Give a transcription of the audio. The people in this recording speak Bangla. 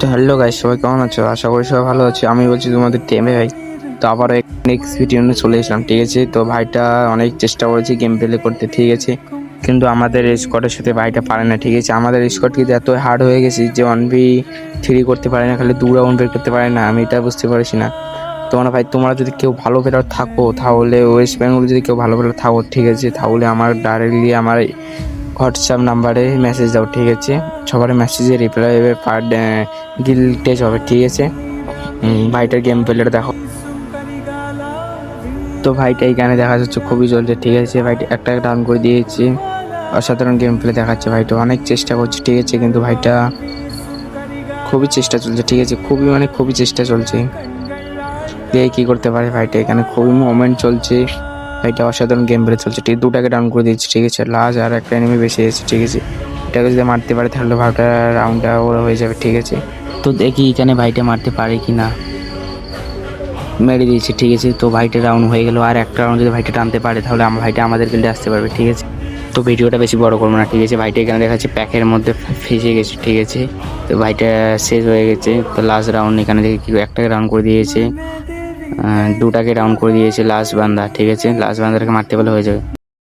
তো হ্যালো গাইস, সবাই কেমন আছো? আশা করি সবাই ভালো আছে। আমি বলছি তোমাদের টেমে ভাই। তো আবারও নেক্সট ভিডিও নিয়ে চলে এসলাম, ঠিক আছে? তো ভাইটা অনেক চেষ্টা করেছি গেম প্লে করতে, ঠিক আছে, কিন্তু আমাদের স্কোয়াডের সাথে ভাইটা পারে না, ঠিক আছে? আমাদের স্কোয়াড কিন্তু এত হার্ড হয়ে গেছে যে 1v3 করতে পারে না, খালি 2 রাউন্ড বের করতে পারে না। আমি এটা বুঝতে পারছি না। তোমরা ভাই, তোমরা যদি কেউ ভালো প্লেয়ার থাকো, তাহলে ওয়েস্ট বেঙ্গল যদি কেউ ভালো প্লেয়ার থাকো, ঠিক আছে, তাহলে আমার ডাইরেক্টলি আমার হোয়াটসঅ্যাপ নাম্বারে মেসেজ দাও, ঠিক আছে? সবার মেসেজে রিপ্লাই হবে, পার গিল টেস্ট হবে, ঠিক আছে? ভাইটার গেম প্লেটা দেখো। তো ভাইটা এইখানে দেখা যাচ্ছে খুবই চলছে, ঠিক আছে? ভাইটা একটা ডাউন করে দিয়েছে, অসাধারণ গেম প্লে দেখাচ্ছে। ভাইটা অনেক চেষ্টা করছে, ঠিক আছে, কিন্তু ভাইটা খুবই চেষ্টা চলছে, ঠিক আছে, খুবই চেষ্টা চলছে। কে কি করতে পারে ভাইটা, এখানে খুবই মোমেন্ট চলছে। ভাইটা অসাধারণ গেম প্লে চলছে, ঠিক, দুটাকে ডাউন করে দিয়েছে, ঠিক আছে? লাস্ট আর একটা এনিমি বেশি আছে, ঠিক আছে? এটাকে যদি মারতে পারে তাহলে ভাইটা রাউন্ডটা ওরা হয়ে যাবে, ঠিক আছে? তো দেখি এখানে ভাইটা মারতে পারে কি না। মেরে দিয়েছে, ঠিক আছে? তো ভাইটা রাউন্ড হয়ে গেল। আর একটা রাউন্ড যদি ভাইটা টানতে পারে তাহলে ভাইটা আমাদের গিল্ডে আসতে পারবে, ঠিক আছে? তো ভিডিওটা বেশি বড় করবো না, ঠিক আছে? ভাইটা এখানে দেখা যাচ্ছে প্যাকের মধ্যে ফেসে গেছে, ঠিক আছে? তো ভাইটা শেষ হয়ে গেছে। তো লাস্ট রাউন্ড এখানে দেখে কি একটাকে রাউন্ড করে দিয়েছে, দুটাকে রাউন্ড করে দিয়েছে লাস্ট বান্দা, ঠিক আছে? লাস্ট বান্দাটাকে মারতে পারলে হয়ে যাবে।